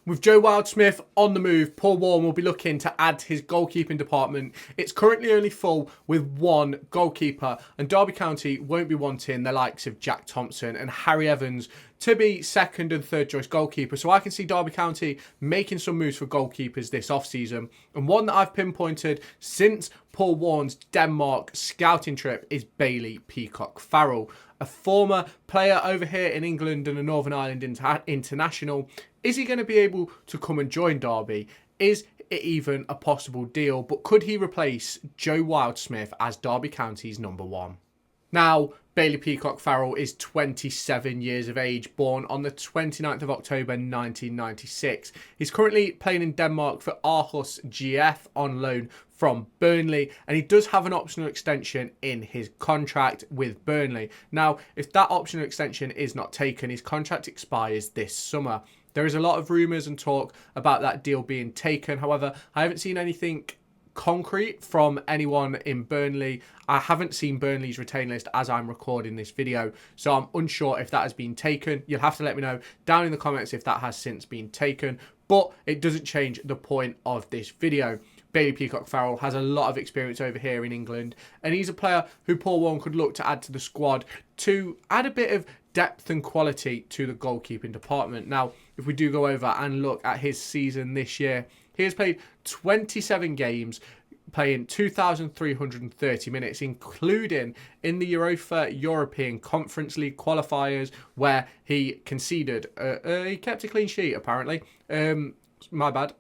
With Joe Wildsmith on the move, Paul Warne will be looking to add to his goalkeeping department. It's currently only full with one goalkeeper, and Derby County won't be wanting the likes of Jack Thompson and Harry Evans to be second and third choice goalkeeper. So I can see Derby County making some moves for goalkeepers this off-season. And one that I've pinpointed since Paul Warne's Denmark scouting trip is Bailey Peacock Farrell, a former player over here in England and a Northern Ireland international. Is he going to be able to come and join Derby? Is it even a possible deal? But could he replace Joe Wildsmith as Derby County's number one? Now, Bailey Peacock Farrell is 27 years of age, born on the 29th of October 1996. He's currently playing in Denmark for Aarhus GF on loan from Burnley, and he does have an optional extension in his contract with Burnley. Now, if that optional extension is not taken, his contract expires this summer. There is a lot of rumours and talk about that deal being taken. However, I haven't seen anything concrete from anyone in Burnley. I haven't seen Burnley's retain list as I'm recording this video, so I'm unsure if that has been taken. You'll have to let me know down in the comments if that has since been taken, but it doesn't change the point of this video. Bailey Peacock Farrell has a lot of experience over here in England, and he's a player who Paul Warne could look to add to the squad to add a bit of depth and quality to the goalkeeping department. Now, if we do go over and look at his season this year, he has played 27 games, playing 2,330 minutes, including in the European Conference League qualifiers, where he conceded. He kept a clean sheet, apparently. My bad.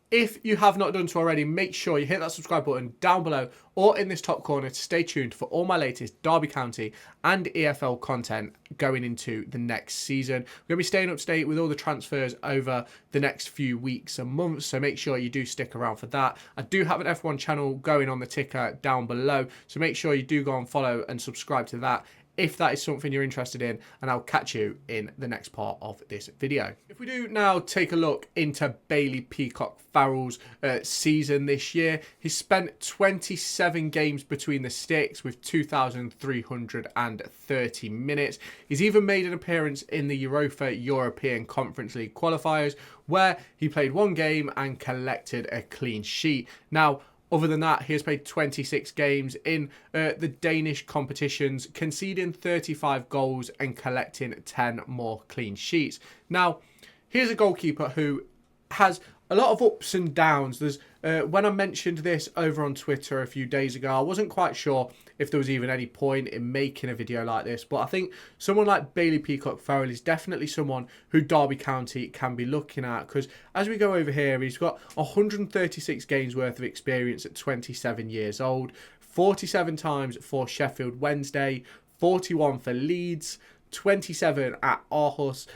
If you have not done so already, make sure you hit that subscribe button down below or in this top corner to stay tuned for all my latest Derby County and EFL content going into the next season. We're going to be staying up to date with all the transfers over the next few weeks and months, so make sure you do stick around for that. I do have an F1 channel going on the ticker down below, so make sure you do go and follow and subscribe to that if that is something you're interested in, and I'll catch you in the next part of this video. If we do now take a look into Bailey Peacock Farrell's season this year, he spent 27 games between the sticks with 2,330 minutes. He's even made an appearance in the European Conference League qualifiers, where he played one game and collected a clean sheet. Now, other than that, he has played 26 games in the Danish competitions, conceding 35 goals and collecting 10 more clean sheets. Now, here's a goalkeeper who has a lot of ups and downs. There's when I mentioned this over on Twitter a few days ago, I wasn't quite sure if there was even any point in making a video like this, but I think someone like Bailey Peacock Farrell is definitely someone who Derby County can be looking at, because as we go over here, he's got 136 games worth of experience at 27 years old, 47 times for Sheffield Wednesday, 41 for Leeds, 27 at Aarhus,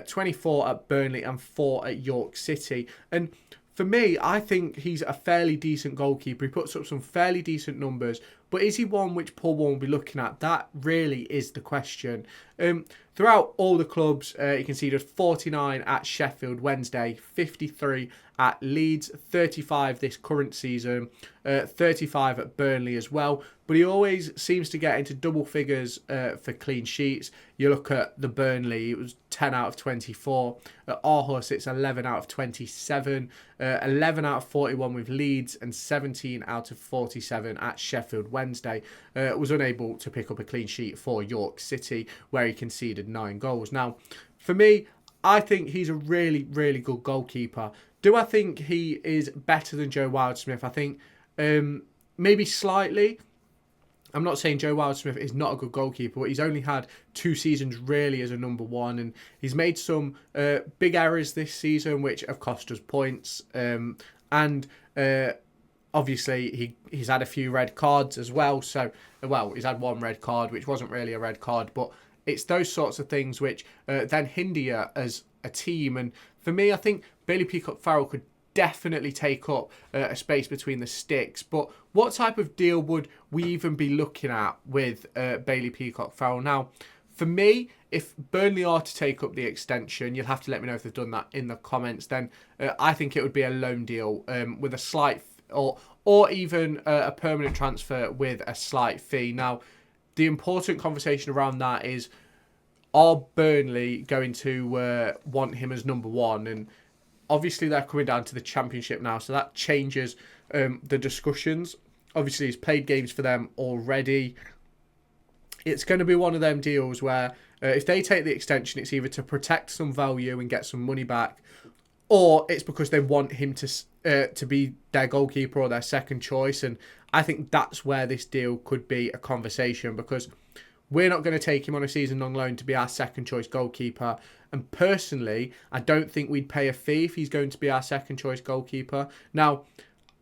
24 at Burnley and 4 at York City. And for me, I think he's a fairly decent goalkeeper. He puts up some fairly decent numbers, but is he one which Paul Warne will be looking at? That really is the question. Throughout all the clubs, he conceded 49 at Sheffield Wednesday, 53 at Leeds, 35 this current season, 35 at Burnley as well. But he always seems to get into double figures for clean sheets. You look at the Burnley, it was 10 out of 24. At Aarhus, it's 11 out of 27, 11 out of 41 with Leeds, and 17 out of 47 at Sheffield Wednesday. Was unable to pick up a clean sheet for York City, where he conceded 9 goals. Now, for me, I think he's a really, really good goalkeeper. Do I think he is better than Joe Wildsmith? I think maybe slightly. I'm not saying Joe Wildsmith is not a good goalkeeper, but he's only had 2 seasons really as a number one, and he's made some big errors this season which have cost us points. Obviously, he's had a few red cards as well. So, well, he's had 1 red card, which wasn't really a red card, but it's those sorts of things which then hinder you as a team. And for me, I think Bailey Peacock Farrell could definitely take up a space between the sticks. But what type of deal would we even be looking at with Bailey Peacock Farrell? Now, for me, if Burnley are to take up the extension, you'll have to let me know if they've done that in the comments, then I think it would be a loan deal with a slight or even a permanent transfer with a slight fee. Now, the important conversation around that is, are Burnley going to want him as number one? And obviously they're coming down to the Championship now, so that changes the discussions. Obviously he's played games for them already. It's going to be one of them deals where if they take the extension, it's either to protect some value and get some money back, or it's because they want him to be their goalkeeper or their second choice. And I think that's where this deal could be a conversation, because we're not going to take him on a season-long loan to be our second choice goalkeeper. And personally, I don't think we'd pay a fee if he's going to be our second choice goalkeeper. Now,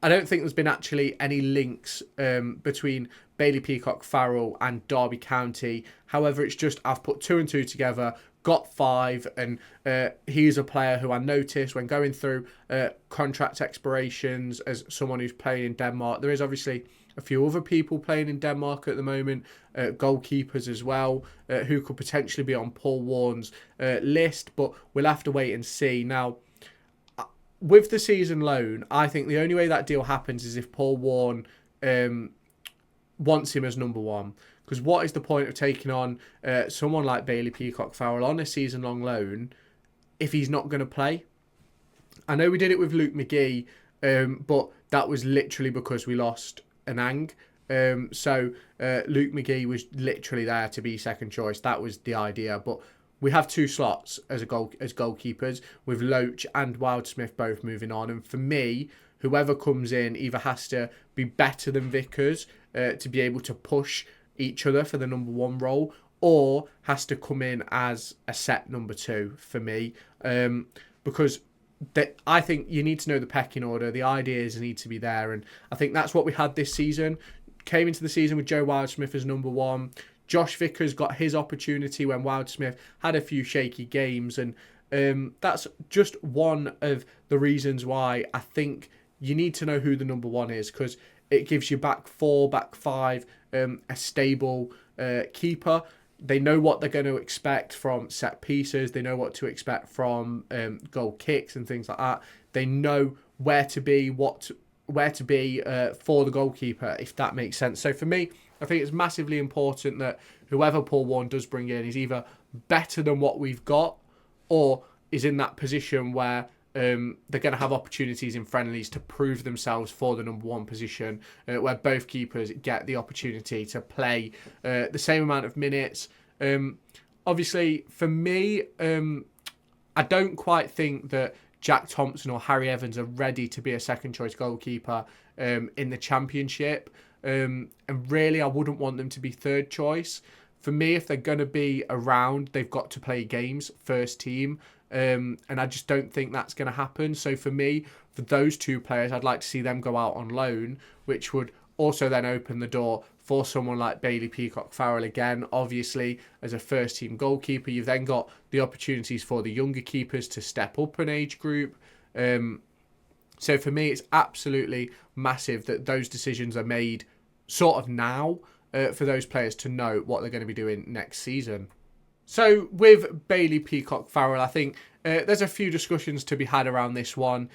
I don't think there's been actually any links between Bailey Peacock Farrell and Derby County. However, it's just I've put 2 and 2 together, got 5, and he's a player who I noticed when going through contract expirations as someone who's playing in Denmark. There is obviously a few other people playing in Denmark at the moment, goalkeepers as well, who could potentially be on Paul Warne's list, but we'll have to wait and see. Now, with the season loan, I think the only way that deal happens is if Paul Warne wants him as number one. Because what is the point of taking on someone like Bailey Peacock Farrell on a season-long loan if he's not going to play? I know we did it with Luke McGee, but that was literally because we lost Anang. So Luke McGee was literally there to be second choice. That was the idea. But we have 2 slots as goalkeepers, with Loach and Wildsmith both moving on. And for me, whoever comes in either has to be better than Vickers to be able to push each other for the number one role, or has to come in as a set number 2 for me. Because I think you need to know the pecking order. The ideas need to be there. And I think that's what we had this season. Came into the season with Joe Wildsmith as number 1. Josh Vickers got his opportunity when Wildsmith had a few shaky games. And that's just one of the reasons why I think you need to know who the number 1 is, because it gives you back 4, back 5, a stable keeper. They know what they're going to expect from set pieces. They know what to expect from goal kicks and things like that. They know where to be, where to be for the goalkeeper, if that makes sense. So for me, I think it's massively important that whoever Paul Warne does bring in is either better than what we've got, or is in that position where they're going to have opportunities in friendlies to prove themselves for the number 1 position, where both keepers get the opportunity to play the same amount of minutes. Obviously, for me, I don't quite think that Jack Thompson or Harry Evans are ready to be a second choice goalkeeper in the Championship. And really, I wouldn't want them to be third choice. For me, if they're going to be around, they've got to play games, first team. And I just don't think that's going to happen. So for me, for those 2 players, I'd like to see them go out on loan, which would also then open the door for someone like Bailey Peacock Farrell again. Obviously, as a first team goalkeeper, you've then got the opportunities for the younger keepers to step up an age group. So for me, it's absolutely massive that those decisions are made sort of now for those players to know what they're going to be doing next season. So with Bailey Peacock Farrell, I think there's a few discussions to be had around this one.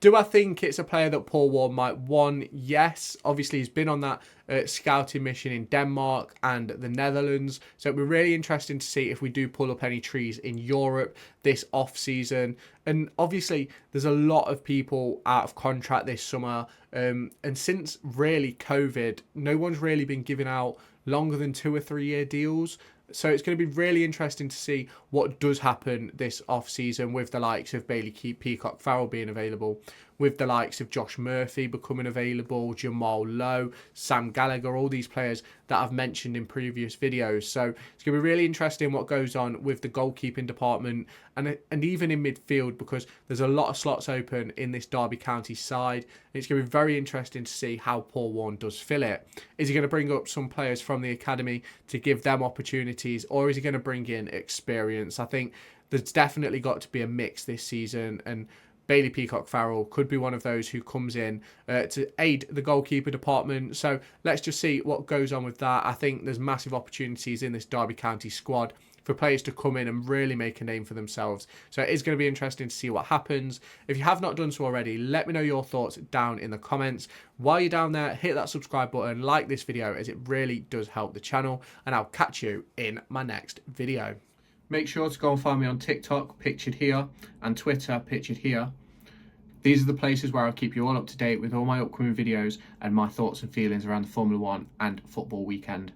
Do I think it's a player that Paul Warne might want? Yes. Obviously, he's been on that scouting mission in Denmark and the Netherlands. So it'll be really interesting to see if we do pull up any trees in Europe this off-season. And obviously, there's a lot of people out of contract this summer. And since really COVID, no one's really been giving out longer than 2 or 3 year deals. So it's going to be really interesting to see what does happen this off-season with the likes of Bailey Peacock Farrell being available, with the likes of Josh Murphy becoming available, Jamal Lowe, Sam Gallagher, all these players that I've mentioned in previous videos. So it's going to be really interesting what goes on with the goalkeeping department and even in midfield, because there's a lot of slots open in this Derby County side. And it's going to be very interesting to see how Paul Warne does fill it. Is he going to bring up some players from the academy to give them opportunities, or is he going to bring in experience? I think there's definitely got to be a mix this season, and Bailey Peacock Farrell could be one of those who comes in to aid the goalkeeper department. So let's just see what goes on with that. I think there's massive opportunities in this Derby County squad for players to come in and really make a name for themselves. So it is going to be interesting to see what happens. If you have not done so already, let me know your thoughts down in the comments. While you're down there, hit that subscribe button, like this video, as it really does help the channel, and I'll catch you in my next video. make sure to go and find me on TikTok, pictured here, and Twitter, pictured here. These are the places where I'll keep you all up to date with all my upcoming videos and my thoughts and feelings around the Formula 1 and football weekend.